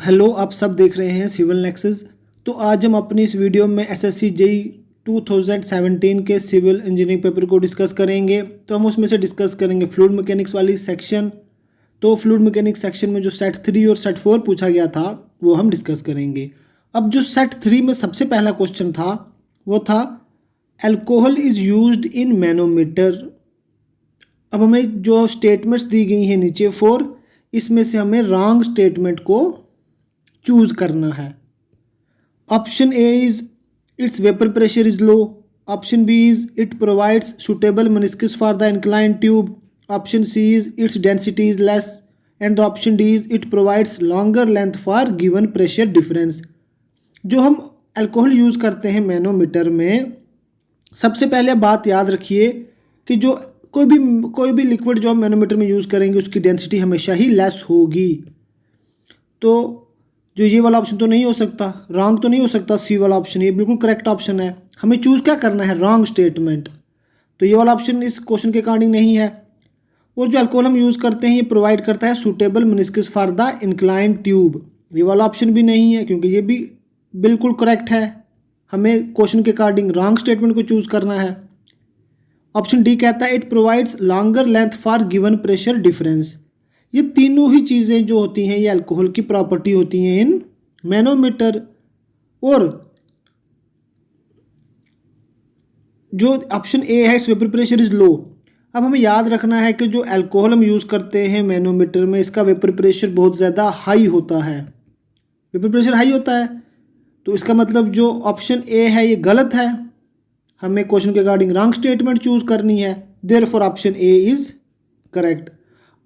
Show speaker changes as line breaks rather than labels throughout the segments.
Hello, आप सब देख रहे हैं सिविल नेक्सस। तो आज हम अपनी इस वीडियो में एसएससी जेई 2017 के सिविल इंजीनियरिंग पेपर को डिस्कस करेंगे। तो हम उसमें से डिस्कस करेंगे फ्लूइड मैकेनिक्स वाली सेक्शन। तो फ्लूइड मैकेनिक्स सेक्शन में जो सेट 3 और सेट 4 पूछा गया था वो हम डिस्कस करेंगे। अब जो सेट 3 में सबसे पहला क्वेश्चन था वो था alcohol is used in manometer. अब हमें जो स्टेटमेंट्स दी गई हैं नीचे 4, इसमें से हमें रॉन्ग स्टेटमेंट को चूज करना है। Option A is its vapour pressure is low. Option B is it provides suitable meniscus for the incline tube. Option C is its density is less and the option D is it provides longer length for given pressure difference. जो हम alcohol use करते हैं manometer में, सबसे पहले बात याद रखिए कि जो कोई भी लिक्विड जो हम मैनोमीटर में यूज़ करेंगे उसकी डेंसिटी हमेशा ही लेस होगी। तो जो ये वाला ऑप्शन तो नहीं हो सकता, रॉन्ग तो नहीं हो सकता सी वाला ऑप्शन, ये बिल्कुल करेक्ट ऑप्शन है। हमें चूज़ क्या करना है? Wrong statement. तो ये वाला ऑप्शन इस क्वेश्चन के अकॉर्डिंग नहीं है। और जो अल्कोहल हम यूज़ करते हैं ये प्रोवाइड करता है suitable meniscus for the incline tube, ये वाला ऑप्शन भी नहीं है क्योंकि ये भी बिल्कुल करेक्ट है। हमें क्वेश्चन के अकॉर्डिंग रॉन्ग स्टेटमेंट को चूज़ करना है। ऑप्शन डी कहता है it provides longer length for given pressure difference. ये तीनों ही चीज़ें जो होती हैं ये अल्कोहल की प्रॉपर्टी होती हैं इन मैनोमीटर। और जो ऑप्शन ए है इट्स वेपर प्रेशर इज लो। अब हमें याद रखना है कि जो अल्कोहल हम यूज़ करते हैं मैनोमीटर में इसका वेपर प्रेशर बहुत ज़्यादा हाई होता है। वेपर प्रेशर हाई होता है तो इसका मतलब जो ऑप्शन ए है ये गलत है। हमें क्वेश्चन के अकॉर्डिंग रॉन्ग स्टेटमेंट चूज करनी है। Therefore option A is correct.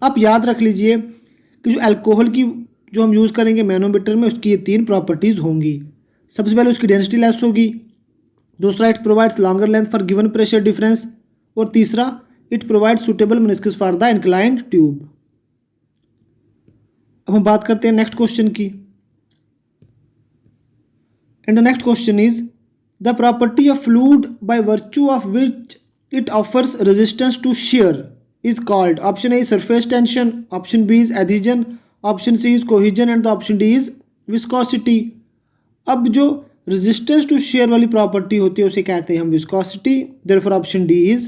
आप याद रख लीजिए कि जो अल्कोहल की जो हम यूज़ करेंगे मैनोमीटर में उसकी ये 3 प्रॉपर्टीज़ होंगी। सबसे पहले उसकी डेंसिटी लेस होगी, दूसरा it provides longer length for given pressure difference, और तीसरा it provides suitable meniscus for the inclined tube. अब हम बात करते हैं नेक्स्ट क्वेश्चन की। And the next question is the property of fluid by virtue of which it offers resistance to shear is called. Option A is surface tension, option B is adhesion, option C is cohesion and the option D is viscosity. अब जो resistance to shear वाली property होती है उसे कहते हैं हम viscosity. therefore option D is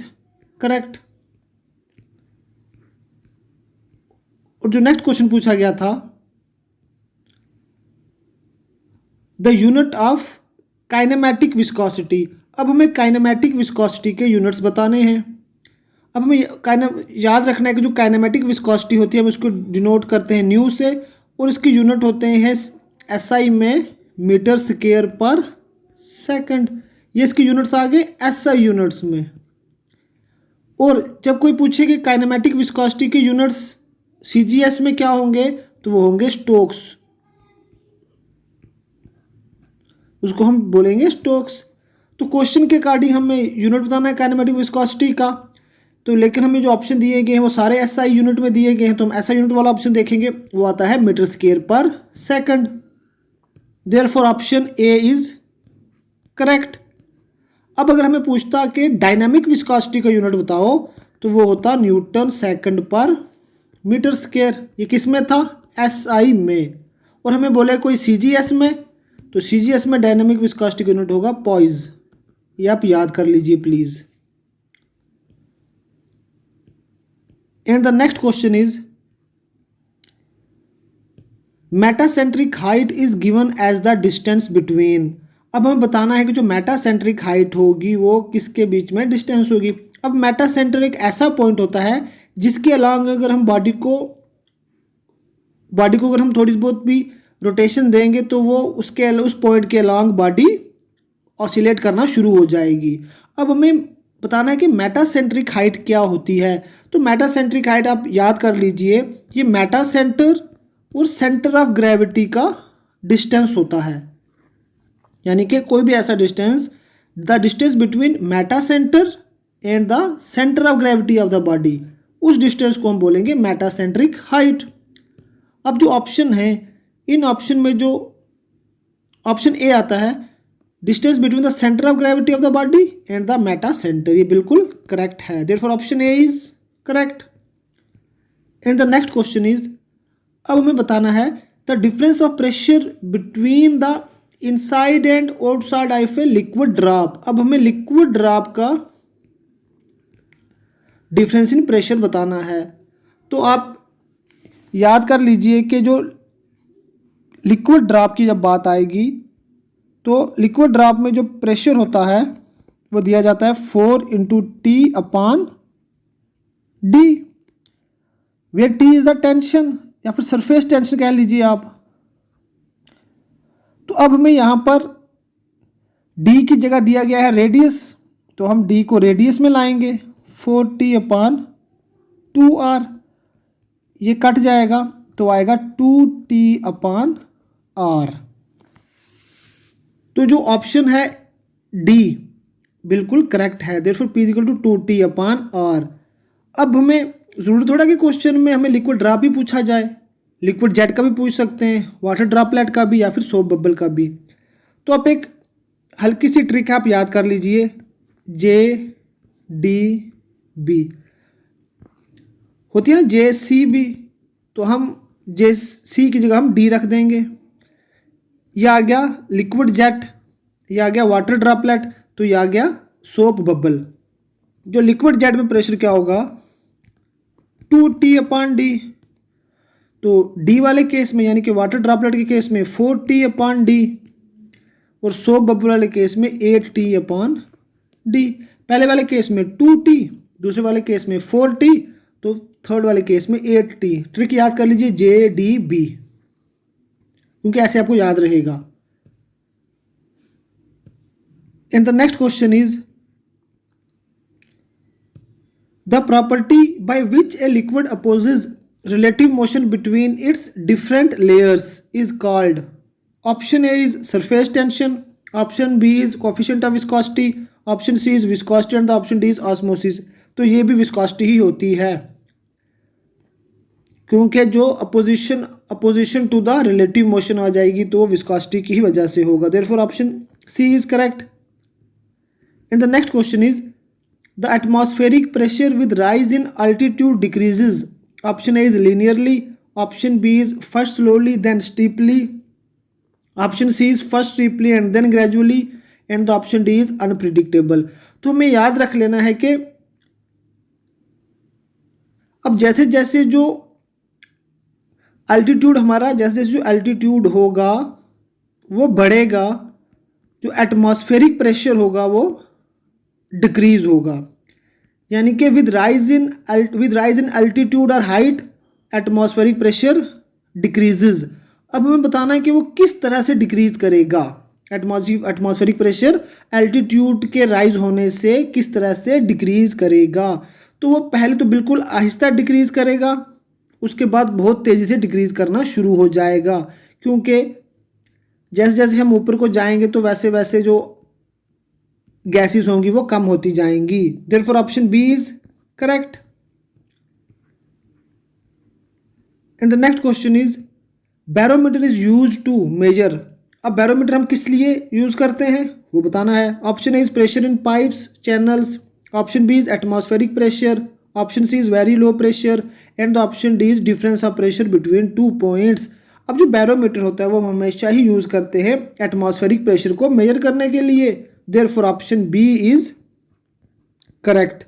correct. और जो नेक्स्ट क्वेश्चन पूछा गया था the unit of kinematic viscosity. अब हमें काइनेमैटिक विस्कोसिटी के यूनिट्स बताने हैं। अब हमें याद रखना है कि जो काइनेमेटिक विस्कोसिटी होती है हम इसको डिनोट करते हैं न्यू से, और इसके यूनिट होते हैं एसआई में मीटर स्क्वायर पर सेकंड। ये इसके यूनिट्स आ गए एसआई यूनिट्स में। और जब कोई पूछे कि काइनेमेटिक विस्कोसिटी के यूनिट्स सीजीएस में क्या होंगे तो वो होंगे स्टोक्स, उसको हम बोलेंगे स्टोक्स। तो क्वेश्चन के अकॉर्डिंग हमें यूनिट बताना है काइनेमेटिक विस्कोसिटी का। तो लेकिन हमें जो ऑप्शन दिए गए हैं वो सारे एसआई यूनिट में दिए गए हैं, तो हम एसआई यूनिट वाला ऑप्शन देखेंगे, वो आता है मीटर स्क्वायर पर second. Therefore option A is correct. अब अगर हमें पूछता कि डायनामिक विस्कोसिटी का यूनिट बताओ तो वो होता न्यूटन सेकंड पर मीटर स्क्वायर। ये किस में था? एसआई में। और हमें बोले कोई सीजीएस में, तो सीजीएस में डायनामिक विस्कोसिटी का यूनिट होगा पॉइज। ये आप याद कर लीजिए please. And the next question is metacentric height is given as the distance between. अब हमें बताना है कि जो मेटासेंट्रिक हाइट होगी वो किसके बीच में डिस्टेंस होगी। अब मेटासेंटर एक ऐसा पॉइंट होता है जिसके अलॉन्ग अगर हम बॉडी को अगर हम थोड़ी बहुत भी रोटेशन देंगे तो वो उस पॉइंट के अलॉन्ग बॉडी ऑसिलेट करना शुरू हो जाएगी। अब हमें बताना है कि मेटासेंट्रिक हाइट क्या होती है। तो मेटासेंट्रिक हाइट आप याद कर लीजिए, ये मेटा सेंटर और सेंटर ऑफ ग्रेविटी का डिस्टेंस होता है। यानी कि कोई भी ऐसा distance, the distance between Meta centre and the centre of gravity of the body, उस डिस्टेंस को हम बोलेंगे मेटासेंट्रिक हाइट। अब जो ऑप्शन है, इन ऑप्शन में जो ऑप्शन ए आता है distance between the centre of gravity of the body and the Meta centre, ये बिल्कुल करेक्ट है। Therefore option A is correct. And the next question is अब हमें बताना है the difference of pressure between the inside and outside of a liquid drop. अब हमें liquid drop का डिफरेंस इन प्रेशर बताना है। तो आप याद कर लीजिए कि जो लिक्विड ड्रॉप की जब बात आएगी तो लिक्विड ड्रॉप में जो प्रेशर होता है वो दिया जाता है 4/T/D, where T is the tension या फिर सरफेस टेंशन कह लीजिए आप। तो अब हमें यहाँ पर D की जगह दिया गया है रेडियस, तो हम D को रेडियस में लाएंगे 4T/2R, ये कट जाएगा तो आएगा 2T/R। तो जो ऑप्शन है D बिल्कुल करेक्ट है, therefore P is equal to 2T/R। अब हमें जरूरत थोड़ा कि क्वेश्चन में हमें लिक्विड ड्रॉप भी पूछा जाए, लिक्विड जेट का भी पूछ सकते हैं, वाटर ड्रॉपलेट का भी, या फिर सोप बबल का भी। तो आप एक हल्की सी ट्रिक आप याद कर लीजिए, JDB होती है ना JCB, तो हम JC की जगह हम D रख देंगे। यह आ गया लिक्विड जेट, यह आ गया वाटर ड्रॉपलेट, तो यह आ गया सोप बबल। जो लिक्विड जेट में प्रेशर क्या होगा 2T/D, तो D वाले केस में यानी कि वाटर ड्रॉपलेट के केस में 4T/D और सोप बबल वाले केस में 8T/D। पहले वाले केस में 2T, दूसरे वाले केस में 4T, तो थर्ड वाले केस में 8T। ट्रिक याद कर लीजिए JDB, क्योंकि ऐसे आपको याद रहेगा। And the next question is the property by which a liquid opposes relative motion between its different layers is called. Option A is surface tension, option B is coefficient of viscosity, option C is viscosity and the option D is osmosis. तो ये भी viscosity ही होती है, क्योंकि जो opposition to the relative motion आ जाएगी तो विस्कोसिटी की ही वजह से होगा। Therefore option C is correct. And the next question is the atmospheric pressure with rise in altitude decreases. Option A is linearly, option B is first slowly then steeply, option C is first steeply and then gradually, and the option D is unpredictable. तो हमें याद रख लेना है कि अब जैसे जैसे जो अल्टीट्यूड हमारा, जैसे जैसे जो अल्टीट्यूड होगा वो बढ़ेगा, जो एटमॉस्फेरिक प्रेशर होगा वो डिक्रीज होगा। यानी कि विद राइज इन अल्टीट्यूड और हाइट एटमॉस्फेरिक प्रेशर डिक्रीजेज। अब हमें बताना है कि वो किस तरह से डिक्रीज करेगा। एटमॉस्फेरिक प्रेशर एल्टीट्यूड के राइज होने से किस तरह से डिक्रीज करेगा। तो वो पहले तो बिल्कुल आहिस्ता डिक्रीज करेगा, उसके बाद बहुत तेज़ी से डिक्रीज करना शुरू हो जाएगा, क्योंकि जैसे जैसे हम ऊपर को जाएंगे तो वैसे वैसे जो गैसेस होंगी वो कम होती जाएंगी। Therefore option B is correct. And the next question is barometer is used to measure. अब बैरोमीटर हम किस लिए यूज करते हैं वो बताना है। Option A is pressure in pipes channels, option B is atmospheric pressure, option C is very low pressure, and the option D is difference of pressure between 2 points. अब जो बैरोमीटर होता है वो हम हमेशा ही यूज करते हैं एटमॉस्फेरिक प्रेशर को मेजर करने के लिए। Therefore option B is correct.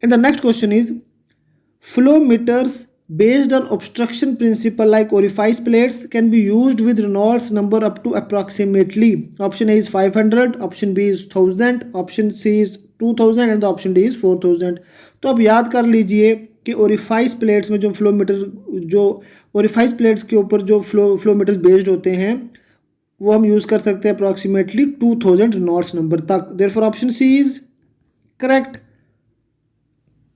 And the next question is flowmeters based on obstruction principle like orifice plates can be used with Reynolds number up to approximately. Option A is 500, option B is 1000, option C is 2000 and the option D is 4000. तो अब याद कर लीजिए कि orifice plates में जो flowmeter, जो orifice plates के ऊपर जो फ्लोमीटर्स बेस्ड होते हैं वो हम यूज़ कर सकते हैं अप्रॉक्सीमेटली 2000 रेनॉल्ड्स नंबर तक। Therefore option C is correct.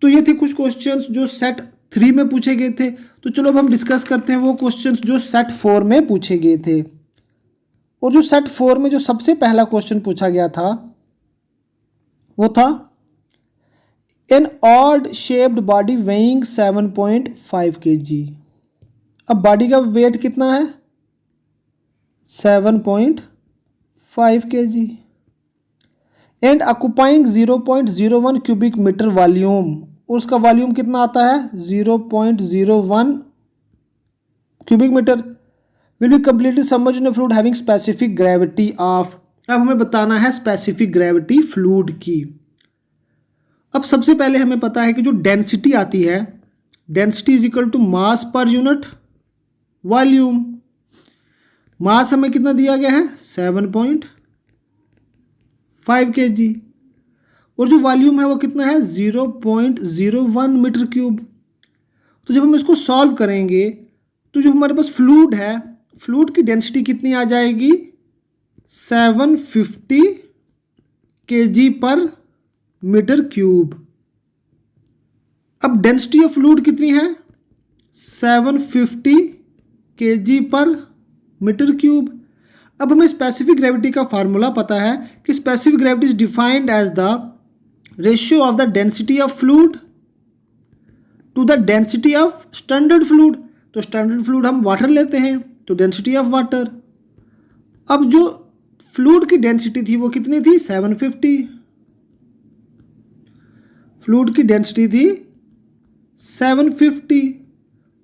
तो ये थे कुछ क्वेश्चंस जो सेट 3 में पूछे गए थे। तो चलो अब हम डिस्कस करते हैं वो क्वेश्चंस जो सेट 4 में पूछे गए थे। और जो सेट 4 में जो सबसे पहला क्वेश्चन पूछा गया था वो था an odd shaped body weighing 7.5 kg। अब बॉडी का वेट कितना है 7.5 kg and occupying 0.01 cubic metre volume. और उसका वॉल्यूम कितना आता है 0.01 cubic metre will be completely submerged in a fluid having specific gravity of. अब हमें बताना है स्पेसिफिक ग्रेविटी फ्लूइड की। अब सबसे पहले हमें पता है कि जो डेंसिटी आती है, density is equal to mass per unit volume. मास हमें कितना दिया गया है 7.5 kg और जो वॉल्यूम है वो कितना है 0.01 मीटर क्यूब। तो जब हम इसको सॉल्व करेंगे तो जो हमारे पास फ्लूइड है, फ्लूइड की डेंसिटी कितनी आ जाएगी 750 kg पर मीटर क्यूब। अब डेंसिटी ऑफ फ्लूइड कितनी है 750 kg पर मीटर क्यूब। अब हमें स्पेसिफिक ग्रेविटी का फार्मूला पता है कि specific gravity is defined as the ratio of the density of fluid to the density of standard fluid. तो स्टैंडर्ड फ्लूइड हम वाटर लेते हैं तो डेंसिटी ऑफ वाटर। अब जो फ्लूइड की डेंसिटी थी वो कितनी थी 750, फ्लूइड की डेंसिटी थी 750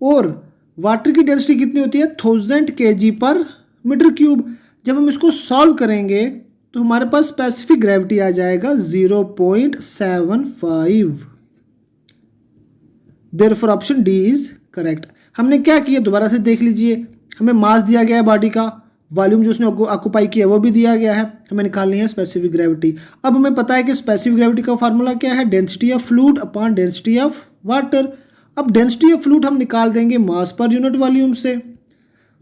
और वाटर की डेंसिटी कितनी होती है 1000 kg पर मीटर क्यूब। जब हम इसको सॉल्व करेंगे तो हमारे पास स्पेसिफिक ग्रेविटी आ जाएगा 0.75। Therefore option D is correct. हमने क्या किया दोबारा से देख लीजिए, हमें मास दिया गया है बॉडी का, वॉल्यूम जो उसने ऑक्यूपाई किया वो भी दिया गया है, हमें निकालनी है स्पेसिफिक ग्रेविटी। अब हमें पता है कि स्पेसिफिक ग्रेविटी का फार्मूला क्या है density of fluid upon density of water. अब डेंसिटी ऑफ फ्लूइड हम निकाल देंगे मास पर यूनिट वॉल्यूम से।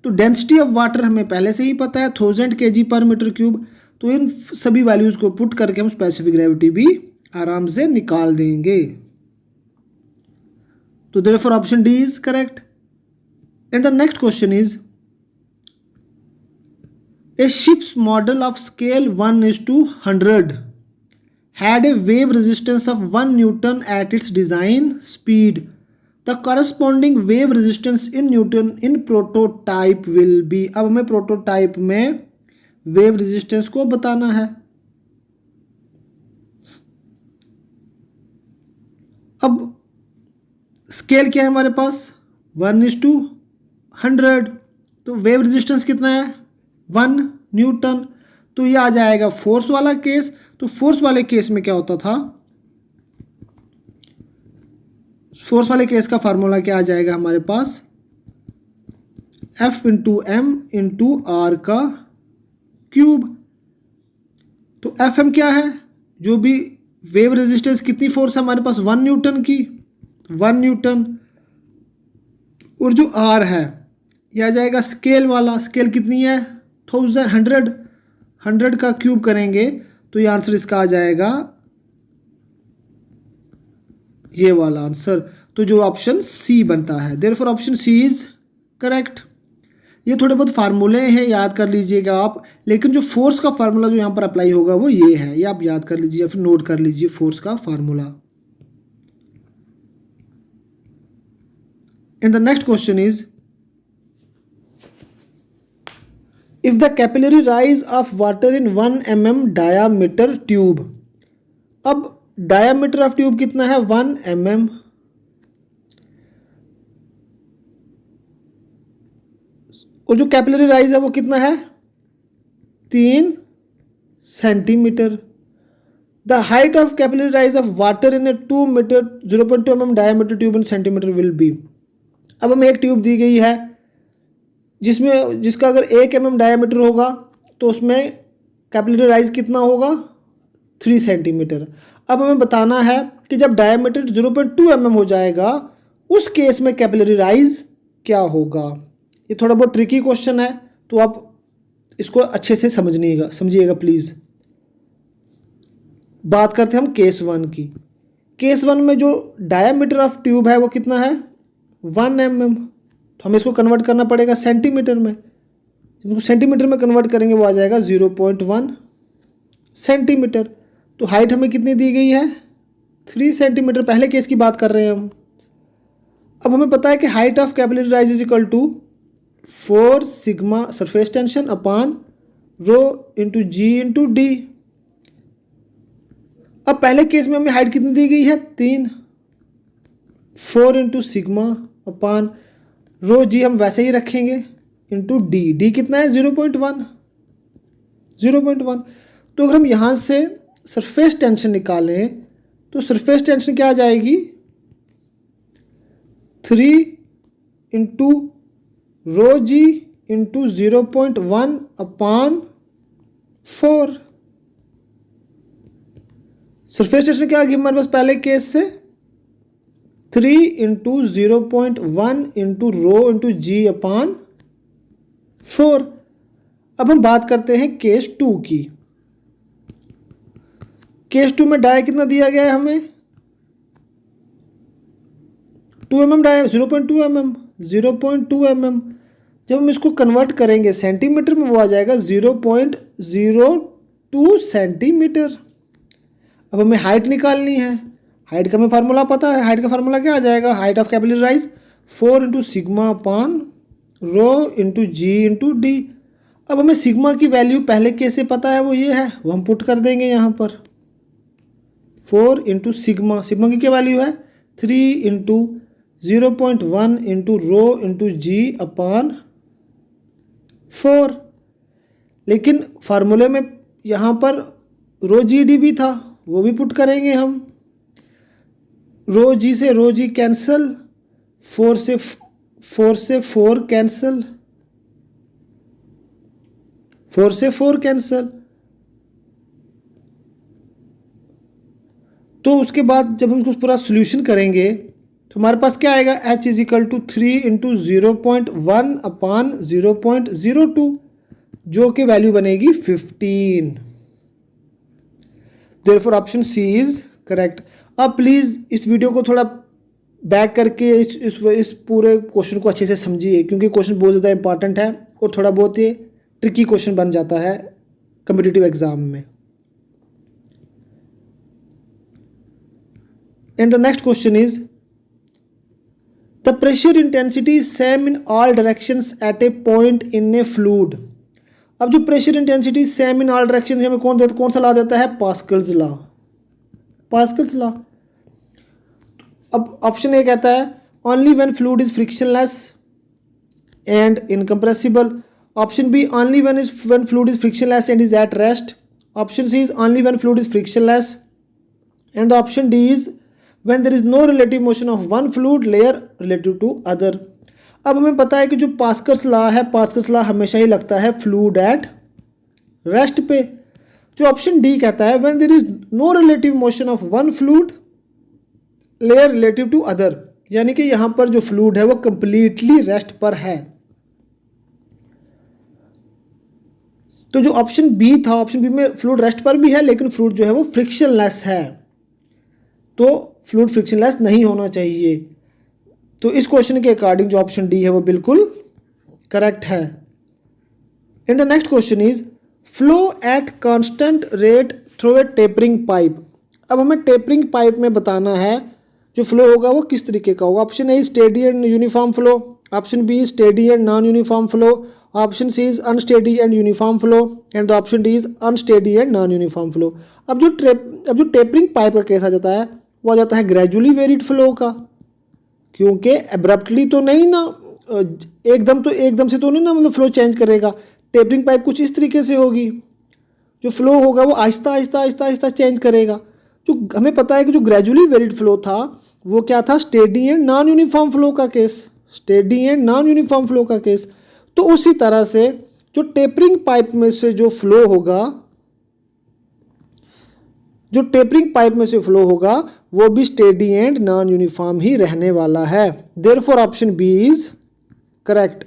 तो डेंसिटी ऑफ वाटर हमें पहले से ही पता है 1000 kg पर मीटर क्यूब। तो इन सभी वैल्यूज़ को पुट करके हम स्पेसिफिक ग्रेविटी भी आराम से निकाल देंगे। तो therefore option D is correct. And the next question is a ship's model of scale 1:100 had a wave resistance of 1 Newton at its design speed. The corresponding wave resistance in Newton in prototype will be। अब हमें prototype में wave resistance को बताना है। अब scale क्या है हमारे पास 1:100, तो वेव रेजिस्टेंस कितना है 1 न्यूटन। तो ये आ जाएगा फोर्स वाला केस। तो फोर्स वाले केस में क्या होता था, फोर्स वाले केस का फार्मूला क्या आ जाएगा हमारे पास F into M into R का क्यूब। तो एफ एम क्या है, जो भी वेव रेजिस्टेंस कितनी फोर्स है हमारे पास 1 न्यूटन की, 1 न्यूटन। और जो आर है यह आ जाएगा स्केल वाला, स्केल कितनी है 100 का क्यूब करेंगे तो ये आंसर इसका आ जाएगा ये वाला आंसर। तो जो ऑप्शन सी बनता है, therefore option C is correct. ये थोड़े बहुत फार्मूले हैं, याद कर लीजिएगा आप, लेकिन जो फोर्स का फार्मूला जो यहाँ पर अप्लाई होगा वो ये है, ये आप याद कर लीजिए या फिर नोट कर लीजिए फोर्स का formula. And the next question is if the capillary rise of water in 1 mm diameter tube। अब diameter of tube कितना है 1 mm, और जो कैपिलरी राइज है वो कितना है 3 centimetre. The height of capillary rise of water in a 2 metre 0.2 mm diameter tube in centimetre will be. अब हमें एक ट्यूब दी गई है जिसका अगर 1 mm डायमीटर होगा तो उसमें कैपिलरी राइज कितना होगा 3 सेंटीमीटर। अब हमें बताना है कि जब डायमीटर 0.2 mm हो जाएगा उस केस में कैपिलरी राइज क्या होगा। ये थोड़ा बहुत ट्रिकी क्वेश्चन है तो आप इसको अच्छे से समझिएगा प्लीज़। बात करते हैं हम केस 1 की। केस 1 में जो डायमीटर ऑफ ट्यूब है वो कितना है 1 mm। तो हमें इसको कन्वर्ट करना पड़ेगा सेंटीमीटर में। जब इसको सेंटीमीटर में कन्वर्ट करेंगे वो आ जाएगा 0.1 सेंटीमीटर। तो हाइट हमें कितनी दी गई है 3 सेंटीमीटर, पहले केस की बात कर रहे हैं हम। अब हमें पता है कि height of capillary rise is equal to 4 sigma surface tension upon rho into g into d. अब पहले केस में हमें हाइट कितनी दी गई है 3, 4 इंटू सिग्मा अपॉन रो जी हम वैसे ही रखेंगे इंटू डी। डी कितना है 0.1। तो अगर हम यहाँ से सरफेस टेंशन निकालें तो सरफेस टेंशन क्या आ जाएगी 3 इंटू रो जी इंटू 0.1 अपॉन 4। सरफेस टेंशन क्या आ गई हमारे पास पहले केस से 3 इंटू 0.1 इंटू रो इंटू जी अपॉन 4। अब हम बात करते हैं केस 2 की। केस 2 में डाई कितना दिया गया है हमें 2 mm डाई 0.2 mm। जब हम इसको कन्वर्ट करेंगे सेंटीमीटर में वो आ जाएगा 0.02 सेंटीमीटर। अब हमें हाइट निकालनी है। हाइट का हमें फार्मूला पता है। हाइट का फार्मूला क्या आ जाएगा height of capillary rise 4 into sigma upon rho into g into d. अब हमें सिग्मा की वैल्यू पहले कैसे पता है वो ये है, वो हम पुट कर देंगे यहाँ पर 4 इंटू सिग्मा। सिग्मा की क्या वैल्यू है 3 इंटू 0.1 इंटू रो इंटू जी अपॉन 4। लेकिन फार्मूले में यहाँ पर रो जी डी भी था, वो भी पुट करेंगे हम। रो जी कैंसिल, 4 से 4 कैंसिल, 4 से 4 कैंसिल। तो उसके बाद जब हम इसको पूरा सोल्यूशन करेंगे तो हमारे पास क्या आएगा h is equal to 3 into 0.1 upon 0.02 जो कि वैल्यू बनेगी 15। Therefore option C is correct. अब प्लीज़ इस वीडियो को थोड़ा बैक करके इस पूरे क्वेश्चन को अच्छे से समझिए, क्योंकि क्वेश्चन बहुत ज़्यादा इंपॉर्टेंट है और थोड़ा बहुत ये ट्रिकी क्वेश्चन बन जाता है कॉम्पिटिटिव एग्जाम में। And the next question is the pressure intensity is same in all directions at a point in a fluid. अब जो pressure intensity same in all direction हमें कौन सा लॉ देता है पास्कल्स लॉ। अब ऑप्शन ए कहता है only when fluid is frictionless and incompressible. Option B only when fluid is frictionless and is at rest. Option C is only when fluid is frictionless and option D is when there is no relative motion of one fluid layer relative to other। अब हमें पता है कि जो Pascal's law है, Pascal's law हमेशा ही लगता है फ्लूइड एट रेस्ट पे। जो ऑप्शन डी कहता है when there is no relative motion of one fluid layer relative to other, यानी कि यहाँ पर जो फ्लूइड है वो कंप्लीटली रेस्ट पर है। तो जो ऑप्शन बी था, ऑप्शन बी में फ्लूइड रेस्ट पर भी है लेकिन फ्लूइड जो है वो फ्रिक्शनलेस है, तो फ्लूइड फ्रिक्शनलेस नहीं होना चाहिए। तो इस क्वेश्चन के अकॉर्डिंग जो ऑप्शन डी है वो बिल्कुल करेक्ट है। In the next question is flow at constant rate through a tapering pipe. अब हमें टेपरिंग पाइप में बताना है जो फ्लो होगा वो किस तरीके का होगा। Option A steady and uniform flow, option B steady and non uniform flow, option C is unsteady and uniform flow and the option D is unsteady and non uniform flow. अब जो tapering pipe का case आ जाता है वो आ जाता है gradually varied flow का, क्योंकि एब्रप्टली तो नहीं ना, एकदम से तो नहीं ना, मतलब फ्लो चेंज करेगा। टेपरिंग पाइप कुछ इस तरीके से होगी, जो फ्लो होगा वो आहिस्ता चेंज करेगा। जो हमें पता है कि जो ग्रेजुअली वेरिड फ्लो था वो क्या था steady and non uniform flow का केस, steady and non uniform flow का केस। तो उसी तरह से जो टेपरिंग पाइप में से जो फ्लो होगा, जो टेपरिंग पाइप में से फ्लो होगा वो भी स्टेडी एंड नॉन यूनिफॉर्म ही रहने वाला है। Therefore option B is correct.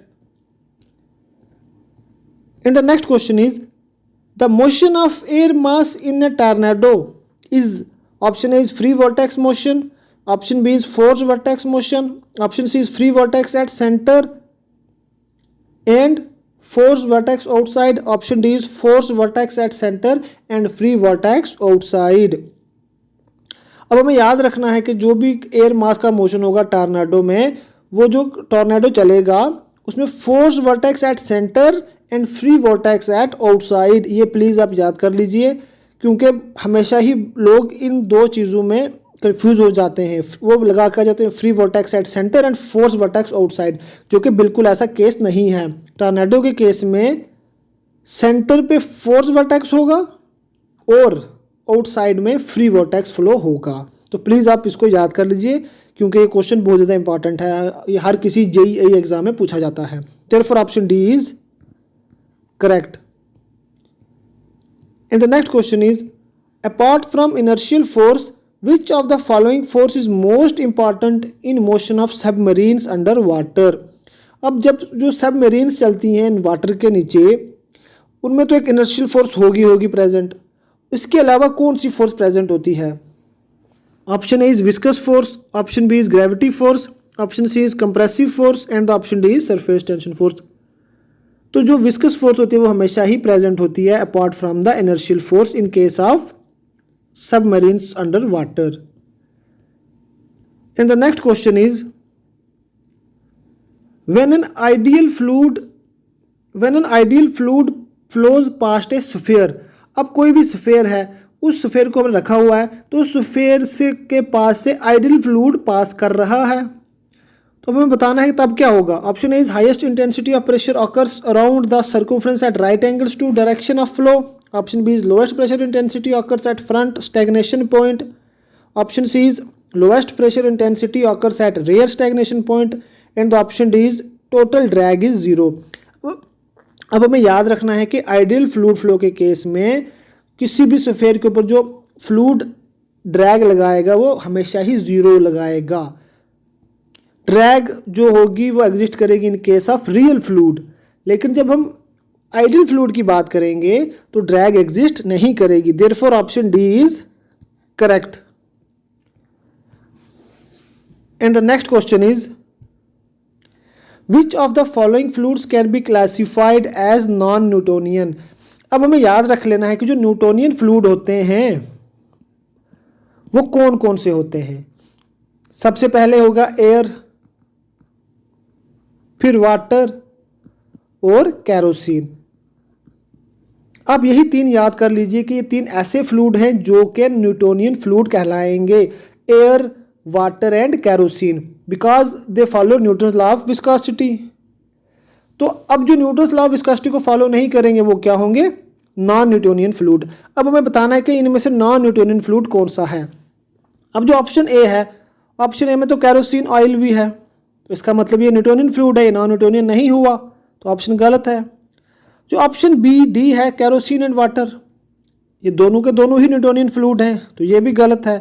And the next question is the motion of air mass in a tornado is, option A is free vortex motion, option B is force vortex motion, option C is free vortex at centre and force vertex outside, option D is force vertex at center and free vertex outside। अब हमें याद रखना है कि जो भी air mass का motion होगा टॉर्नेडो में, वो जो टॉर्नेडो चलेगा उसमें force vortex at centre and free vortex at outside. ये प्लीज़ आप याद कर लीजिए, क्योंकि हमेशा ही लोग इन दो चीज़ों में कंफ्यूज हो जाते हैं, वो लगा कर जाते हैं free vortex at centre and force vertex outside, जो कि बिल्कुल ऐसा केस नहीं है। टॉर्नेडो के केस में सेंटर पे फोर्स वर्टेक्स होगा और आउटसाइड में फ्री वर्टेक्स फ्लो होगा। तो प्लीज़ आप इसको याद कर लीजिए क्योंकि ये क्वेश्चन बहुत ज़्यादा इंपॉर्टेंट है, ये हर किसी जेईई एग्जाम में पूछा जाता है। Therefore option D is correct. And the next question is apart from inertial force which of the following force is most important in motion of submarines under water. अब जब जो सबमरीन्स चलती हैं water के नीचे, उनमें तो एक इनर्शियल फोर्स होगी प्रेजेंट, इसके अलावा कौन सी फोर्स प्रेजेंट होती है? Option A is viscous force, option B is gravity force, option C is compressive force and option D is surface tension force. तो जो विस्कस फोर्स होती है वो हमेशा ही प्रेजेंट होती है apart from the inertial force in case of submarines under water. And the next question is when an ideal fluid flows past a sphere। अब कोई भी स्फेयर है, उस स्फेयर को रखा हुआ है, तो उस स्फेयर से के पास से आइडियल फ्लूइड पास कर रहा है, तो हमें बताना है कि तब क्या होगा। Option A is highest intensity of pressure occurs around the circumference at right angles to direction of flow. Option B is lowest pressure intensity occurs at front stagnation point. Option C is lowest pressure intensity occurs at rear stagnation point and the option D is total drag is zero. अब हमें याद रखना है कि ideal fluid flow के case में किसी भी स्फीयर के ऊपर जो फ्लूइड ड्रैग लगाएगा वो हमेशा ही जीरो लगाएगा। ड्रैग जो होगी वो एग्जिस्ट करेगी in case of real fluid, लेकिन जब हम आइडियल फ्लूइड की बात करेंगे तो ड्रैग एग्जिस्ट नहीं करेगी। Therefore option D is correct. And the next question is Which of the following fluids can be classified as non-Newtonian। अब हमें याद रख लेना है कि जो न्यूटोनियन फ्लूइड होते हैं वो कौन कौन से होते हैं। सबसे पहले होगा एयर, फिर वाटर और कैरोसिन। आप यही तीन याद कर लीजिए कि ये तीन ऐसे फ्लूइड हैं जो कि न्यूटोनियन फ्लूइड कहलाएंगे, air, water and kerosene, because they follow Newton's law of viscosity. तो अब जो न्यूटन्स लॉ ऑफ विस्कोसिटी को फॉलो नहीं करेंगे वो क्या होंगे? Non Newtonian fluid. अब हमें बताना है कि इनमें से नॉन न्यूटोनियन फ्लूइड कौन सा है। अब जो ऑप्शन ए है, ऑप्शन ए में तो कैरोसिन ऑयल भी है, तो इसका मतलब ये न्यूटोनियन फ्लूइड है, ये नॉन न्यूटोनियन नहीं हुआ, तो ऑप्शन गलत है। जो ऑप्शन बी डी है कैरोसिन एंड वाटर, ये दोनों के दोनों ही न्यूटोनियन फ्लूइड हैं, तो ये भी गलत है।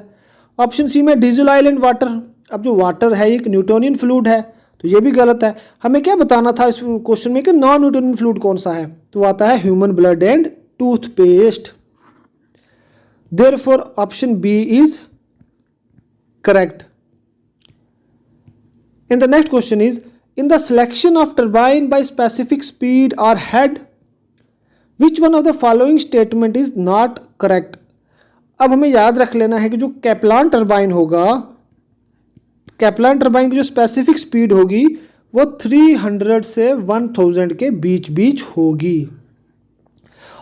ऑप्शन सी में डीजल ऑयल एंड वाटर, अब जो वाटर है एक न्यूटोनियन फ्लूइड है, तो ये भी गलत है। हमें क्या बताना था इस क्वेश्चन में कि नॉन न्यूटोनियन फ्लूइड कौन सा है, तो आता है human blood and toothpaste. Therefore option B is correct. And the next question is in the selection of turbine by specific speed और head which one of the following statement is not correct. अब हमें याद रख लेना है कि जो Kaplan turbine होगा, कैप्लान टर्बाइन की जो स्पेसिफिक स्पीड होगी वो 300 से 1000 के बीच बीच होगी।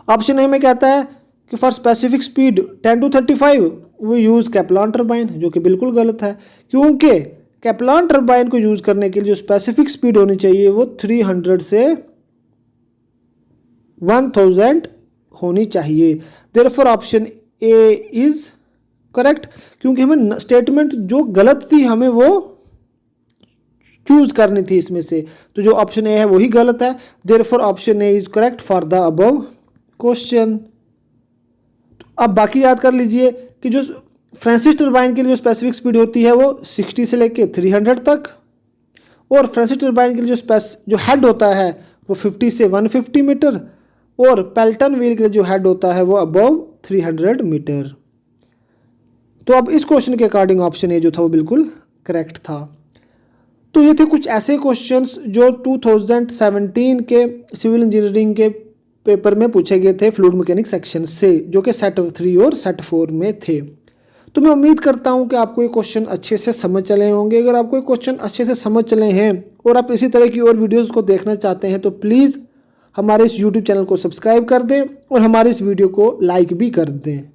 ऑप्शन ए में कहता है कि फॉर स्पेसिफिक स्पीड 10 to 35 वो यूज़ कैप्लान टर्बाइन, जो कि बिल्कुल गलत है, क्योंकि कैप्लान टर्बाइन को यूज़ करने के लिए जो स्पेसिफिक स्पीड होनी चाहिए वो 300 से 1000 होनी चाहिए। Therefore option A is correct, क्योंकि हमें स्टेटमेंट जो गलत थी हमें वो चूज करनी थी इसमें से, तो जो ऑप्शन ए है वही गलत है। Therefore option A is correct for the above question. अब बाकी याद कर लीजिए कि जो फ्रांसिस टर्बाइन के लिए जो स्पेसिफिक स्पीड होती है वो 60 से लेके 300 तक, और फ्रांसिस टर्बाइन के लिए जो हेड होता है वो 50 से 150 मीटर, और पेल्टन व्हील के लिए जो हेड होता है वो अबव 300 मीटर। तो अब इस क्वेश्चन के अकॉर्डिंग ऑप्शन ए जो था वो बिल्कुल करेक्ट था। तो ये थे कुछ ऐसे क्वेश्चंस जो 2017 के सिविल इंजीनियरिंग के पेपर में पूछे गए थे फ्लूइड मैकेनिक्स सेक्शन से, जो कि सेट 3 और सेट 4 में थे। तो मैं उम्मीद करता हूं कि आपको ये क्वेश्चन अच्छे से समझ चले होंगे। अगर आपको ये क्वेश्चन अच्छे से समझ चले हैं और आप इसी तरह की और वीडियोज़ को देखना चाहते हैं तो प्लीज़ हमारे इस YouTube चैनल को सब्सक्राइब कर दें और हमारे इस वीडियो को लाइक भी कर दें।